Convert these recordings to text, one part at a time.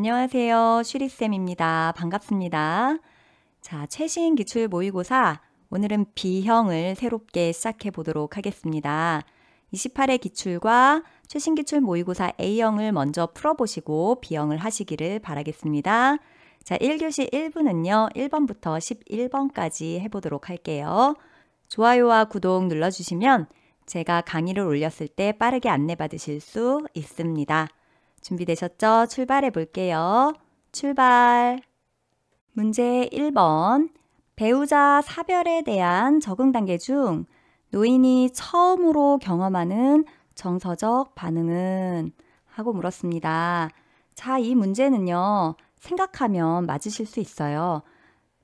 안녕하세요. 슈리쌤입니다. 반갑습니다. 자, 최신 기출 모의고사 오늘은 B형을 새롭게 시작해 보도록 하겠습니다. 28회 기출과 최신 기출 모의고사 A형을 먼저 풀어보시고 B형을 하시기를 바라겠습니다. 자, 1교시 1부는요. 1번부터 11번까지 해보도록 할게요. 좋아요와 구독 눌러주시면 제가 강의를 올렸을 때 빠르게 안내받으실 수 있습니다. 준비되셨죠? 출발해 볼게요. 출발! 문제 1번. 배우자 사별에 대한 적응 단계 중 노인이 처음으로 경험하는 정서적 반응은? 하고 물었습니다. 자, 이 문제는요. 생각하면 맞으실 수 있어요.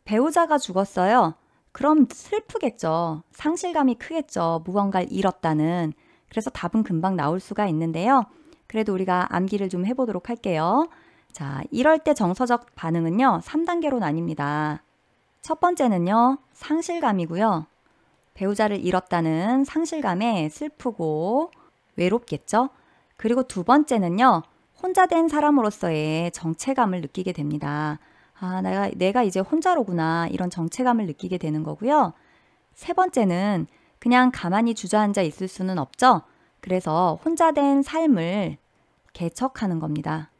배우자가 죽었어요. 그럼 슬프겠죠. 상실감이 크겠죠. 무언가를 잃었다는. 그래서 답은 금방 나올 수가 있는데요. 그래도 우리가 암기를 좀 해보도록 할게요. 자, 이럴 때 정서적 반응은요. 3단계로 나뉩니다. 첫 번째는요. 상실감이고요. 배우자를 잃었다는 상실감에 슬프고 외롭겠죠. 그리고 두 번째는요. 혼자 된 사람으로서의 정체감을 느끼게 됩니다. 아, 내가 이제 혼자로구나. 이런 정체감을 느끼게 되는 거고요. 세 번째는 그냥 가만히 주저앉아 있을 수는 없죠. 그래서 혼자 된 삶을 개척하는 겁니다.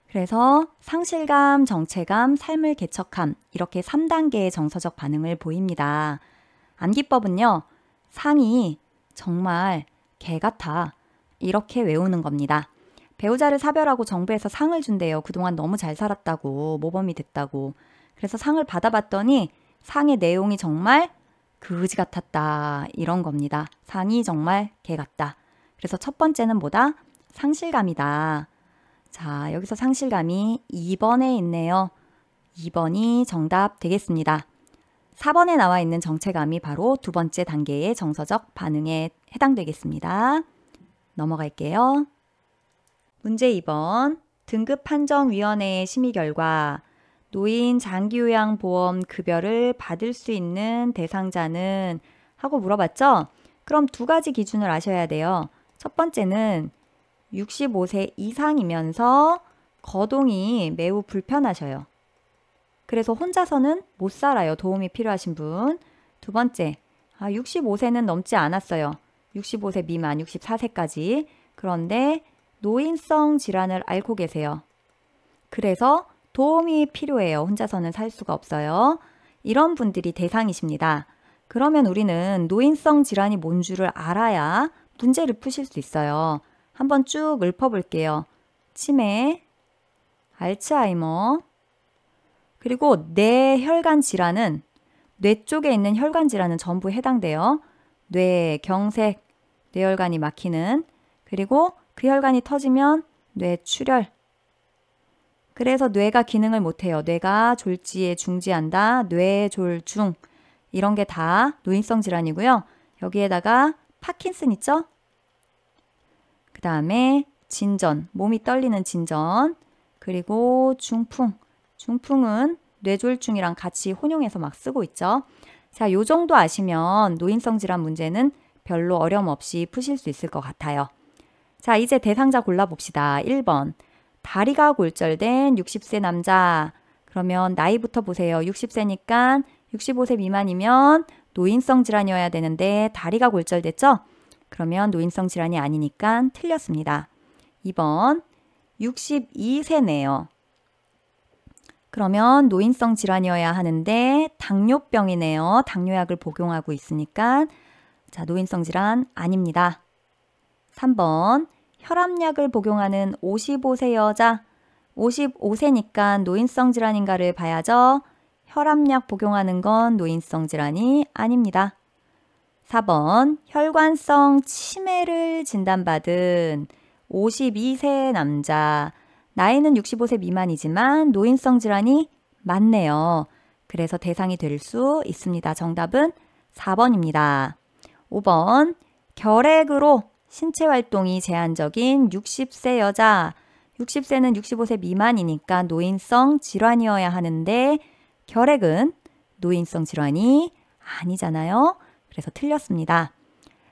그래서 상실감, 정체감, 삶을 개척함 이렇게 3단계의 정서적 반응을 보입니다. 암기법은요. 상이 정말 개 같아 이렇게 외우는 겁니다. 배우자를 사별하고 정부에서 상을 준대요. 그동안 너무 잘 살았다고, 모범이 됐다고. 그래서 상을 받아봤더니 상의 내용이 정말 그지 같았다 이런 겁니다. 상이 정말 개 같다. 그래서 첫 번째는 뭐다? 상실감이다. 자, 여기서 상실감이 2번에 있네요. 2번이 정답 되겠습니다. 4번에 나와 있는 정체감이 바로 두 번째 단계의 정서적 반응에 해당되겠습니다. 넘어갈게요. 문제 2번. 등급판정위원회의 심의 결과 노인 장기요양보험 급여를 받을 수 있는 대상자는? 하고 물어봤죠? 그럼 두 가지 기준을 아셔야 돼요. 첫 번째는 65세 이상이면서 거동이 매우 불편하셔요. 그래서 혼자서는 못 살아요. 도움이 필요하신 분. 두 번째, 65세는 넘지 않았어요. 65세 미만, 64세까지. 그런데 노인성 질환을 앓고 계세요. 그래서 도움이 필요해요. 혼자서는 살 수가 없어요. 이런 분들이 대상이십니다. 그러면 우리는 노인성 질환이 뭔 줄을 알아야 문제를 푸실 수 있어요. 한번 쭉 읊어볼게요. 치매, 알츠하이머, 그리고 뇌혈관 질환은 뇌 쪽에 있는 혈관 질환은 전부 해당돼요. 뇌, 경색, 뇌혈관이 막히는, 그리고 그 혈관이 터지면 뇌출혈. 그래서 뇌가 기능을 못해요. 뇌가 졸지에 중지한다. 뇌졸중. 이런 게 다 노인성 질환이고요. 여기에다가 파킨슨 있죠? 그 다음에 진전, 몸이 떨리는 진전, 그리고 중풍. 중풍은 뇌졸중이랑 같이 혼용해서 막 쓰고 있죠. 자, 요 정도 아시면 노인성 질환 문제는 별로 어려움 없이 푸실 수 있을 것 같아요. 자, 이제 대상자 골라봅시다. 1번. 다리가 골절된 60세 남자. 그러면 나이부터 보세요. 60세니까 65세 미만이면 노인성 질환이어야 되는데 다리가 골절됐죠? 그러면 노인성 질환이 아니니까 틀렸습니다. 2번. 62세네요. 그러면 노인성 질환이어야 하는데 당뇨병이네요. 당뇨약을 복용하고 있으니까 자, 노인성 질환 아닙니다. 3번. 혈압약을 복용하는 55세 여자. 55세니까 노인성 질환인가를 봐야죠. 혈압약 복용하는 건 노인성 질환이 아닙니다. 4번. 혈관성 치매를 진단받은 52세 남자. 나이는 65세 미만이지만 노인성 질환이 많네요. 그래서 대상이 될 수 있습니다. 정답은 4번입니다. 5번. 결핵으로 신체 활동이 제한적인 60세 여자. 60세는 65세 미만이니까 노인성 질환이어야 하는데 결핵은 노인성 질환이 아니잖아요. 그래서 틀렸습니다.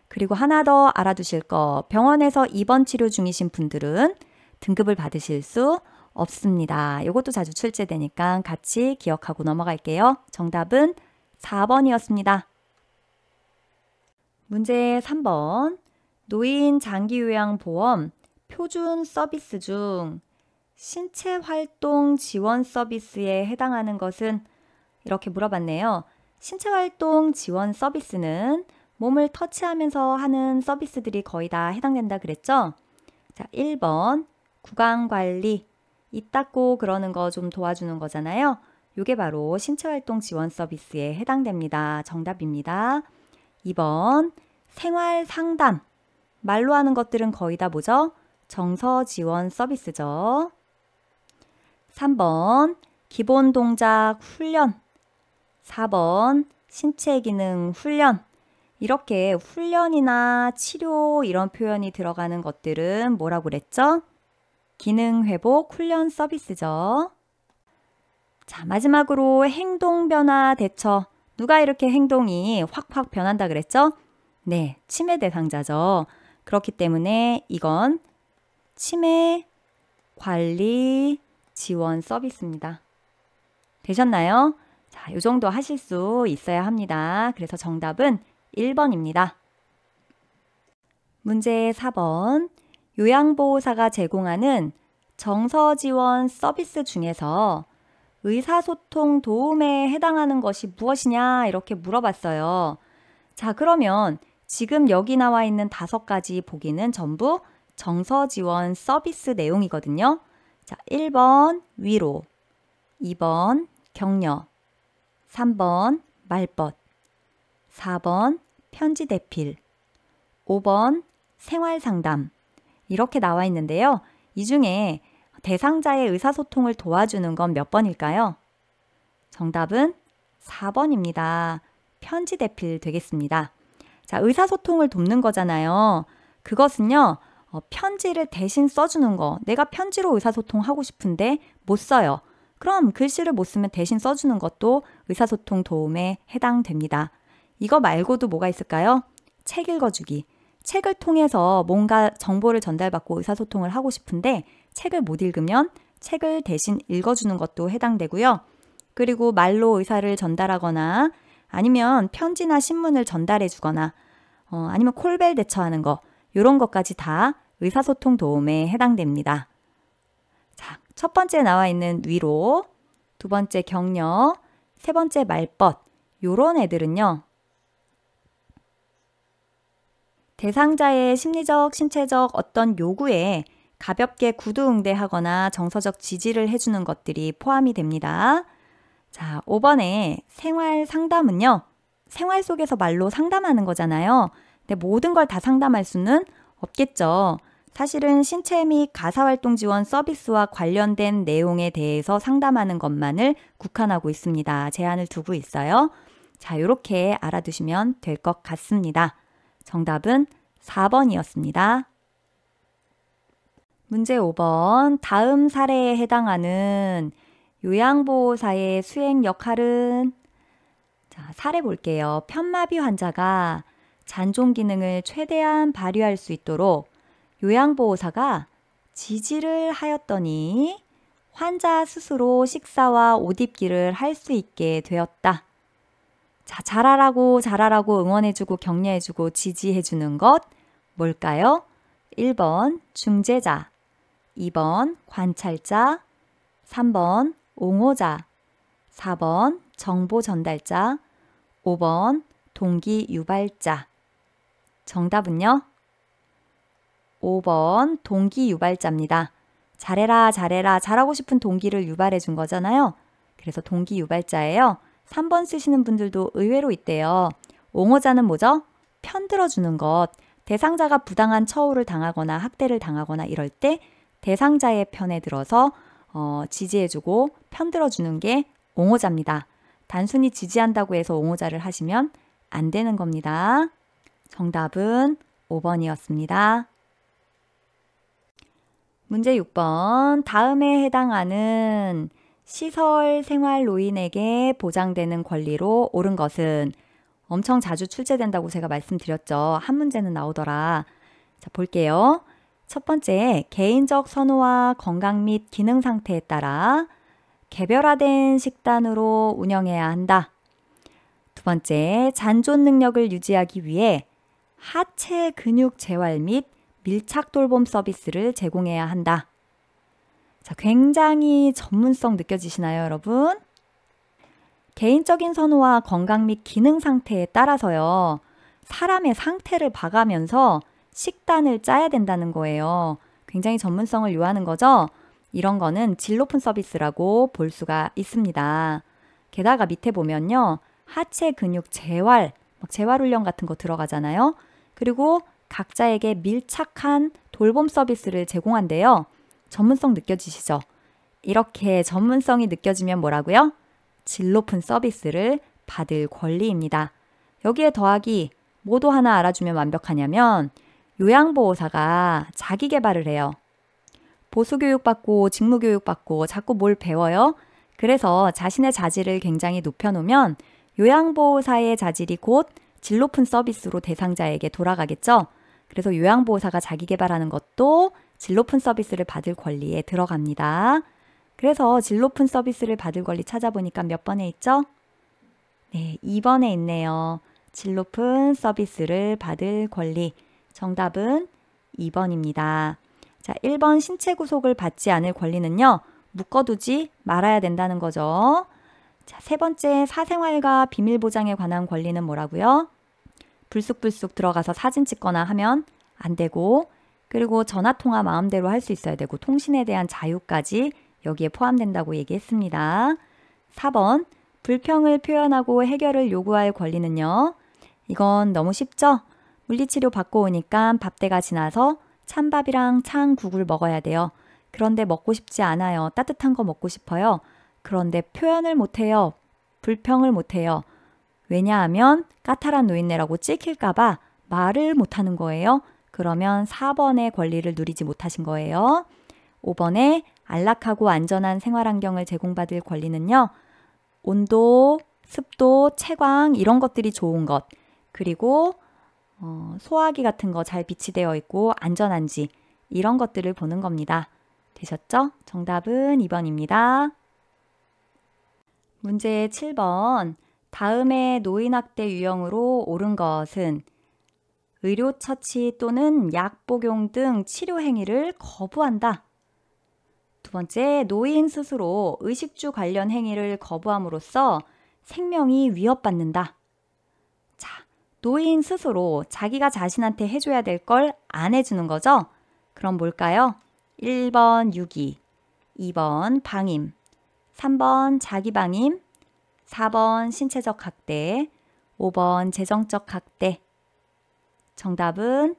그리고 하나 더 알아두실 거. 병원에서 입원 치료 중이신 분들은 등급을 받으실 수 없습니다. 이것도 자주 출제되니까 같이 기억하고 넘어갈게요. 정답은 4번이었습니다. 문제 3번. 노인 장기요양보험 표준 서비스 중 신체활동 지원 서비스에 해당하는 것은? 이렇게 물어봤네요. 신체활동 지원 서비스는 몸을 터치하면서 하는 서비스들이 거의 다 해당된다 그랬죠? 자, 1번 구강관리, 입 닦고 그러는 거 좀 도와주는 거잖아요. 이게 바로 신체활동 지원 서비스에 해당됩니다. 정답입니다. 2번 생활상담, 말로 하는 것들은 거의 다 뭐죠? 정서 지원 서비스죠. 3번 기본 동작 훈련, 4번 신체 기능 훈련. 이렇게 훈련이나 치료 이런 표현이 들어가는 것들은 뭐라고 그랬죠? 기능 회복 훈련 서비스죠. 자, 마지막으로 행동 변화 대처. 누가 이렇게 행동이 확확 변한다 그랬죠? 네, 치매 대상자죠. 그렇기 때문에 이건 치매 관리 지원 서비스입니다. 되셨나요? 자, 이 정도 하실 수 있어야 합니다. 그래서 정답은 1번입니다. 문제 4번. 요양보호사가 제공하는 정서지원 서비스 중에서 의사소통 도움에 해당하는 것이 무엇이냐 이렇게 물어봤어요. 자, 그러면 지금 여기 나와 있는 5가지 보기는 전부 정서지원 서비스 내용이거든요. 자, 1번 위로, 2번 격려, 3번 말벗, 4번 편지 대필, 5번 생활상담. 이렇게 나와 있는데요. 이 중에 대상자의 의사소통을 도와주는 건 몇 번일까요? 정답은 4번입니다. 편지 대필 되겠습니다. 자, 의사소통을 돕는 거잖아요. 그것은요, 편지를 대신 써주는 거. 내가 편지로 의사소통하고 싶은데 못 써요. 그럼 글씨를 못 쓰면 대신 써주는 것도 의사소통 도움에 해당됩니다. 이거 말고도 뭐가 있을까요? 책 읽어주기. 책을 통해서 뭔가 정보를 전달받고 의사소통을 하고 싶은데 책을 못 읽으면 책을 대신 읽어주는 것도 해당되고요. 그리고 말로 의사를 전달하거나 아니면 편지나 신문을 전달해 주거나 아니면 콜벨 대처하는 거, 이런 것까지 다 의사소통 도움에 해당됩니다. 자, 첫 번째 나와 있는 위로, 두 번째 격려, 세 번째 말벗, 요런 애들은요. 대상자의 심리적, 신체적 어떤 요구에 가볍게 구두응대하거나 정서적 지지를 해주는 것들이 포함이 됩니다. 자, 5번에 생활 상담은요. 생활 속에서 말로 상담하는 거잖아요. 근데 모든 걸 다 상담할 수는 없겠죠. 사실은 신체 및 가사활동 지원 서비스와 관련된 내용에 대해서 상담하는 것만을 국한하고 있습니다. 제한을 두고 있어요. 자, 이렇게 알아두시면 될 것 같습니다. 정답은 4번이었습니다. 문제 5번. 다음 사례에 해당하는 요양보호사의 수행 역할은? 자, 사례 볼게요. 편마비 환자가 잔존 기능을 최대한 발휘할 수 있도록 요양보호사가 지지를 하였더니 환자 스스로 식사와 옷 입기를 할 수 있게 되었다. 자, 잘하라고 응원해주고 격려해주고 지지해주는 것 뭘까요? 1번 중재자, 2번 관찰자, 3번 옹호자, 4번 정보 전달자, 5번 동기 유발자. 정답은요? 5번 동기 유발자입니다. 잘해라 잘하고 싶은 동기를 유발해 준 거잖아요. 그래서 동기 유발자예요. 3번 쓰시는 분들도 의외로 있대요. 옹호자는 뭐죠? 편들어주는 것. 대상자가 부당한 처우를 당하거나 학대를 당하거나 이럴 때 대상자의 편에 들어서 지지해주고 편들어주는 게 옹호자입니다. 단순히 지지한다고 해서 옹호자를 하시면 안 되는 겁니다. 정답은 5번이었습니다. 문제 6번. 다음에 해당하는 시설 생활 노인에게 보장되는 권리로 옳은 것은? 엄청 자주 출제된다고 제가 말씀드렸죠. 한 문제는 나오더라. 자, 볼게요. 첫 번째, 개인적 선호와 건강 및 기능 상태에 따라 개별화된 식단으로 운영해야 한다. 두 번째, 잔존 능력을 유지하기 위해 하체 근육 재활 및 밀착 돌봄 서비스를 제공해야 한다. 자, 굉장히 전문성 느껴지시나요, 여러분? 개인적인 선호와 건강 및 기능 상태에 따라서요. 사람의 상태를 봐가면서 식단을 짜야 된다는 거예요. 굉장히 전문성을 요하는 거죠? 이런 거는 질 높은 서비스라고 볼 수가 있습니다. 게다가 밑에 보면요. 하체 근육 재활, 재활 훈련 같은 거 들어가잖아요. 그리고 각자에게 밀착한 돌봄 서비스를 제공한대요. 전문성 느껴지시죠? 이렇게 전문성이 느껴지면 뭐라고요? 질 높은 서비스를 받을 권리입니다. 여기에 더하기 뭐도 하나 알아주면 완벽하냐면 요양보호사가 자기 개발을 해요. 보수교육받고 직무교육받고 자꾸 뭘 배워요. 그래서 자신의 자질을 굉장히 높여놓으면 요양보호사의 자질이 곧 질 높은 서비스로 대상자에게 돌아가겠죠. 그래서 요양보호사가 자기 개발하는 것도 질 높은 서비스를 받을 권리에 들어갑니다. 그래서 질 높은 서비스를 받을 권리 찾아보니까 몇 번에 있죠? 네, 2번에 있네요. 질 높은 서비스를 받을 권리. 정답은 2번입니다. 자, 1번 신체 구속을 받지 않을 권리는요. 묶어두지 말아야 된다는 거죠. 자, 세 번째 사생활과 비밀 보장에 관한 권리는 뭐라고요? 불쑥불쑥 들어가서 사진 찍거나 하면 안 되고, 그리고 전화통화 마음대로 할 수 있어야 되고 통신에 대한 자유까지 여기에 포함된다고 얘기했습니다. 4번 불평을 표현하고 해결을 요구할 권리는요. 이건 너무 쉽죠? 물리치료 받고 오니까 밥때가 지나서 찬밥이랑 찬국을 먹어야 돼요. 그런데 먹고 싶지 않아요. 따뜻한 거 먹고 싶어요. 그런데 표현을 못해요. 불평을 못해요. 왜냐하면 까탈한 노인네라고 찍힐까봐 말을 못하는 거예요. 그러면 4번의 권리를 누리지 못하신 거예요. 5번에 안락하고 안전한 생활환경을 제공받을 권리는요. 온도, 습도, 채광 이런 것들이 좋은 것, 그리고 소화기 같은 거 잘 비치되어 있고 안전한지 이런 것들을 보는 겁니다. 되셨죠? 정답은 2번입니다. 문제 7번. 다음의 노인학대 유형으로 옳은 것은 의료처치 또는 약 복용 등 치료 행위를 거부한다. 두 번째, 노인 스스로 의식주 관련 행위를 거부함으로써 생명이 위협받는다. 자, 노인 스스로 자기가 자신한테 해줘야 될 걸 안 해주는 거죠? 그럼 뭘까요? 1번 유기, 2번 방임, 3번 자기방임, 4번 신체적 학대, 5번 재정적 학대. 정답은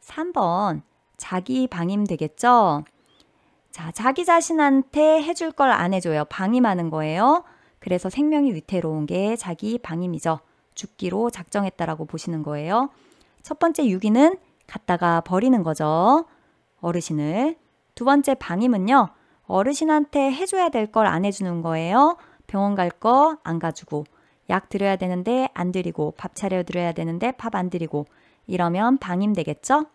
3번 자기방임 되겠죠? 자, 자기 자신한테 해줄 걸 안 해줘요. 방임하는 거예요. 그래서 생명이 위태로운 게 자기방임이죠. 죽기로 작정했다라고 보시는 거예요. 첫 번째 유기는 갖다가 버리는 거죠. 어르신을. 두 번째 방임은요. 어르신한테 해줘야 될 걸 안 해주는 거예요. 병원 갈 거 안 가주고, 약 드려야 되는데 안 드리고, 밥 차려 드려야 되는데 밥 안 드리고, 이러면 방임 되겠죠?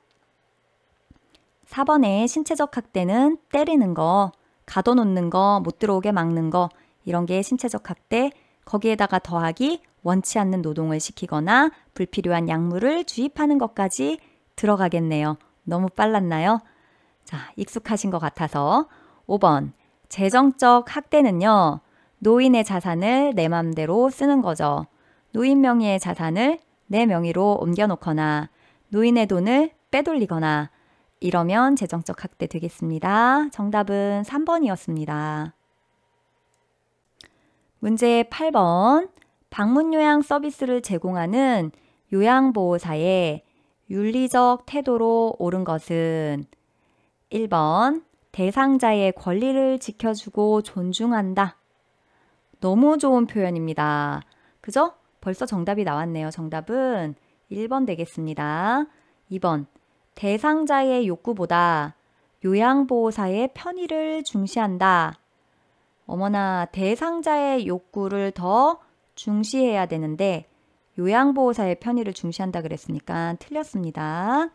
4번에 신체적 학대는 때리는 거, 가둬놓는 거, 못 들어오게 막는 거, 이런 게 신체적 학대. 거기에다가 더하기 원치 않는 노동을 시키거나 불필요한 약물을 주입하는 것까지 들어가겠네요. 너무 빨랐나요? 자, 익숙하신 것 같아서 5번 재정적 학대는요. 노인의 자산을 내 맘대로 쓰는 거죠. 노인 명의의 자산을 내 명의로 옮겨놓거나 노인의 돈을 빼돌리거나 이러면 재정적 학대 되겠습니다. 정답은 3번이었습니다. 문제 8번. 방문 요양 서비스를 제공하는 요양보호사의 윤리적 태도로 옳은 것은 1번. 대상자의 권리를 지켜주고 존중한다. 너무 좋은 표현입니다. 그죠? 벌써 정답이 나왔네요. 정답은 1번 되겠습니다. 2번. 대상자의 욕구보다 요양보호사의 편의를 중시한다. 어머나, 대상자의 욕구를 더 중시해야 되는데 요양보호사의 편의를 중시한다 그랬으니까 틀렸습니다.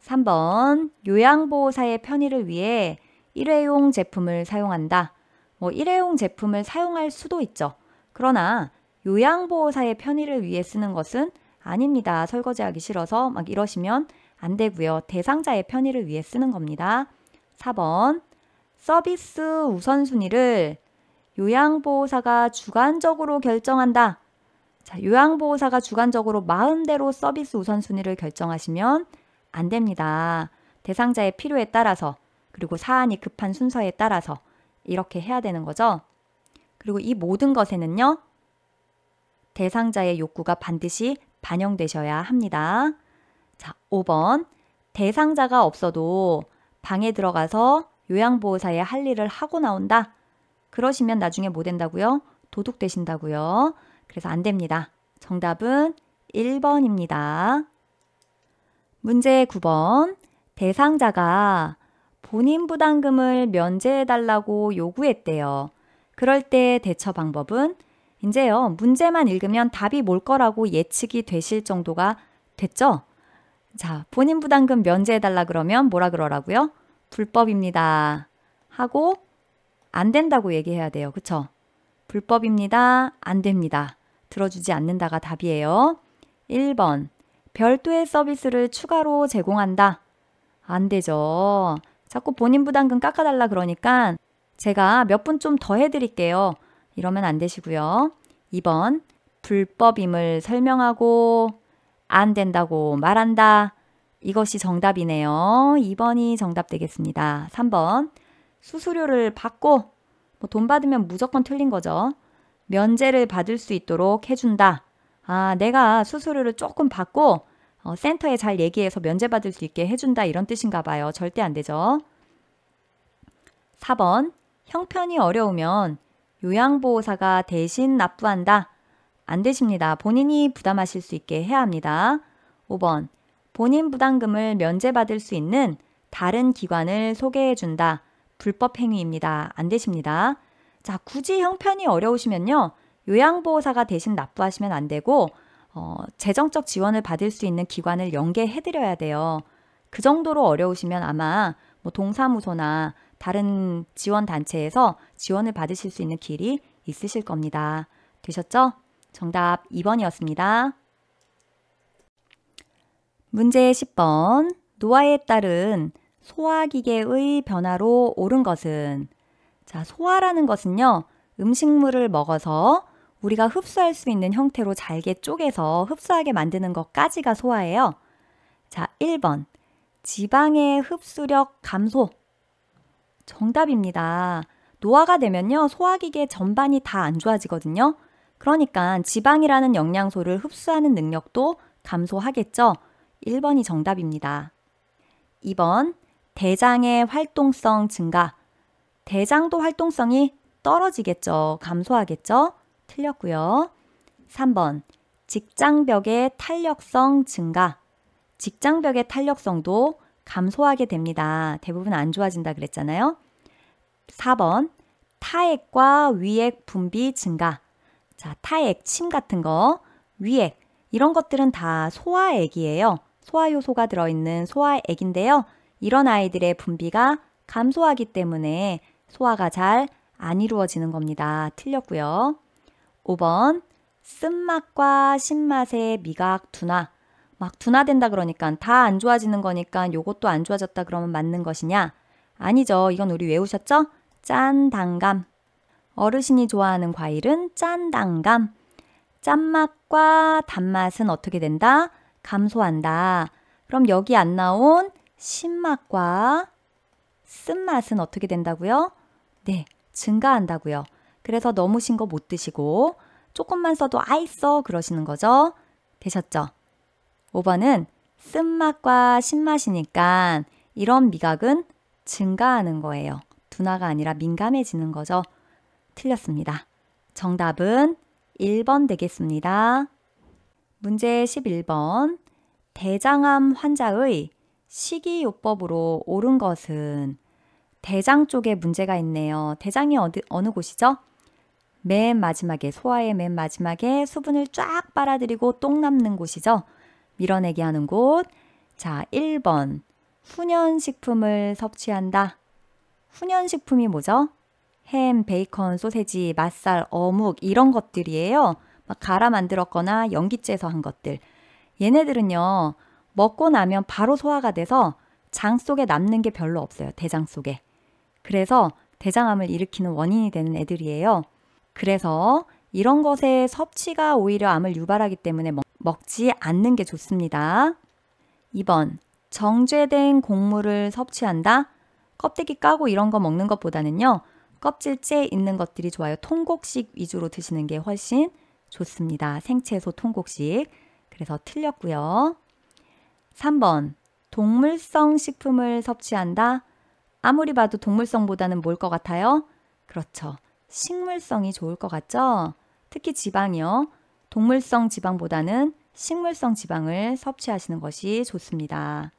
3번 요양보호사의 편의를 위해 일회용 제품을 사용한다. 뭐 일회용 제품을 사용할 수도 있죠. 그러나 요양보호사의 편의를 위해 쓰는 것은 아닙니다. 설거지하기 싫어서 막 이러시면 안 되고요. 대상자의 편의를 위해 쓰는 겁니다. 4번 서비스 우선순위를 요양보호사가 주관적으로 결정한다. 자, 요양보호사가 주관적으로 마음대로 서비스 우선순위를 결정하시면 안 됩니다. 대상자의 필요에 따라서 그리고 사안이 급한 순서에 따라서 이렇게 해야 되는 거죠. 그리고 이 모든 것에는요. 대상자의 욕구가 반드시 반영되셔야 합니다. 자, 5번 대상자가 없어도 방에 들어가서 요양보호사의 할 일을 하고 나온다. 그러시면 나중에 뭐 된다고요? 도둑 되신다고요. 그래서 안 됩니다. 정답은 1번입니다. 문제 9번 대상자가 본인 부담금을 면제해달라고 요구했대요. 그럴 때 대처 방법은 이제요. 문제만 읽으면 답이 뭘 거라고 예측이 되실 정도가 됐죠? 자, 본인 부담금 면제해달라 그러면 뭐라 그러라고요? 불법입니다. 하고 안 된다고 얘기해야 돼요. 그쵸? 불법입니다. 안 됩니다. 들어주지 않는다가 답이에요. 1번 별도의 서비스를 추가로 제공한다. 안 되죠. 자꾸 본인 부담금 깎아달라 그러니까 제가 몇 분 좀 더 해드릴게요. 이러면 안 되시고요. 2번 불법임을 설명하고 안 된다고 말한다. 이것이 정답이네요. 2번이 정답 되겠습니다. 3번 수수료를 받고 돈 받으면 무조건 틀린 거죠. 면제를 받을 수 있도록 해준다. 아, 내가 수수료를 조금 받고 센터에 잘 얘기해서 면제받을 수 있게 해준다 이런 뜻인가 봐요. 절대 안 되죠. 4번 형편이 어려우면 요양보호사가 대신 납부한다. 안 되십니다. 본인이 부담하실 수 있게 해야 합니다. 5번 본인 부담금을 면제받을 수 있는 다른 기관을 소개해준다. 불법 행위입니다. 안 되십니다. 자, 굳이 형편이 어려우시면요. 요양보호사가 대신 납부하시면 안 되고 재정적 지원을 받을 수 있는 기관을 연계해드려야 돼요. 그 정도로 어려우시면 아마 뭐 동사무소나 다른 지원단체에서 지원을 받으실 수 있는 길이 있으실 겁니다. 되셨죠? 정답 2번이었습니다. 문제 10번 노화에 따른 소화기계의 변화로 옳은 것은 자, 소화라는 것은요. 음식물을 먹어서 우리가 흡수할 수 있는 형태로 잘게 쪼개서 흡수하게 만드는 것까지가 소화예요. 자, 1번 지방의 흡수력 감소. 정답입니다. 노화가 되면요. 소화기계 전반이 다 안 좋아지거든요. 그러니까 지방이라는 영양소를 흡수하는 능력도 감소하겠죠. 1번이 정답입니다. 2번 대장의 활동성 증가. 대장도 활동성이 떨어지겠죠. 감소하겠죠. 틀렸고요. 3번 직장벽의 탄력성 증가. 직장벽의 탄력성도 감소하게 됩니다. 대부분 안 좋아진다 그랬잖아요. 4번 타액과 위액 분비 증가. 자, 타액, 침 같은 거, 위액 이런 것들은 다 소화액이에요. 소화효소가 들어있는 소화액인데요. 이런 아이들의 분비가 감소하기 때문에 소화가 잘 안 이루어지는 겁니다. 틀렸고요. 5번 쓴맛과 신맛의 미각 둔화. 막 둔화된다 그러니까 다 안 좋아지는 거니까 요것도 안 좋아졌다 그러면 맞는 것이냐? 아니죠. 이건 우리 외우셨죠? 짠당감. 어르신이 좋아하는 과일은 짠당감. 짠맛과 단맛은 어떻게 된다? 감소한다. 그럼 여기 안 나온 신맛과 쓴맛은 어떻게 된다고요? 네, 증가한다고요. 그래서 너무 신 거 못 드시고 조금만 써도 아이 써 그러시는 거죠. 되셨죠? 5번은 쓴맛과 신맛이니까 이런 미각은 증가하는 거예요. 둔화가 아니라 민감해지는 거죠. 틀렸습니다. 정답은 1번 되겠습니다. 문제 11번 대장암 환자의 식이요법으로 옳은 것은 대장 쪽에 문제가 있네요. 대장이 어느 곳이죠? 맨 마지막에 소화의 맨 마지막에 수분을 쫙 빨아들이고 똥 남는 곳이죠. 밀어내기 하는 곳. 자, 1번 훈연식품을 섭취한다. 훈연식품이 뭐죠? 햄, 베이컨, 소세지, 맛살, 어묵 이런 것들이에요. 막 갈아 만들었거나 연기째서 한 것들. 얘네들은요. 먹고 나면 바로 소화가 돼서 장 속에 남는 게 별로 없어요. 대장 속에. 그래서 대장암을 일으키는 원인이 되는 애들이에요. 그래서 이런 것의 섭취가 오히려 암을 유발하기 때문에 먹지 않는 게 좋습니다. 2번, 정제된 곡물을 섭취한다. 껍데기 까고 이런 거 먹는 것보다는요. 껍질째 있는 것들이 좋아요. 통곡식 위주로 드시는 게 훨씬 좋습니다. 생채소 통곡식. 그래서 틀렸고요. 3번, 동물성 식품을 섭취한다. 아무리 봐도 동물성보다는 뭘 것 같아요? 그렇죠. 식물성이 좋을 것 같죠? 특히 지방이요. 동물성 지방보다는 식물성 지방을 섭취하시는 것이 좋습니다.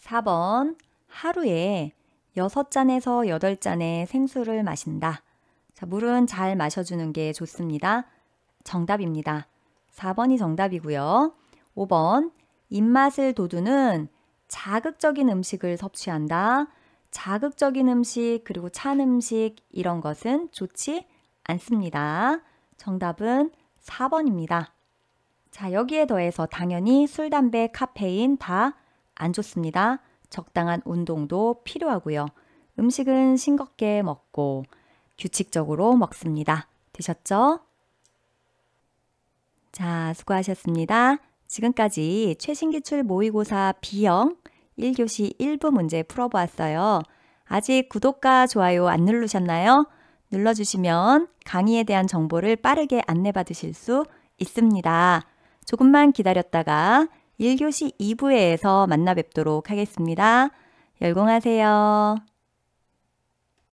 4번, 하루에 6잔에서 8잔의 생수를 마신다. 자, 물은 잘 마셔주는 게 좋습니다. 정답입니다. 4번이 정답이고요. 5번, 입맛을 돋우는 자극적인 음식을 섭취한다. 자극적인 음식 그리고 찬 음식 이런 것은 좋지 않습니다. 정답은 4번입니다. 자, 여기에 더해서 당연히 술, 담배, 카페인 다 안 좋습니다. 적당한 운동도 필요하고요. 음식은 싱겁게 먹고 규칙적으로 먹습니다. 되셨죠? 자, 수고하셨습니다. 지금까지 최신기출 모의고사 B형 1교시 1부 문제 풀어보았어요. 아직 구독과 좋아요 안 누르셨나요? 눌러주시면 강의에 대한 정보를 빠르게 안내받으실 수 있습니다. 조금만 기다렸다가 1교시 2부에서 만나 뵙도록 하겠습니다. 열공하세요.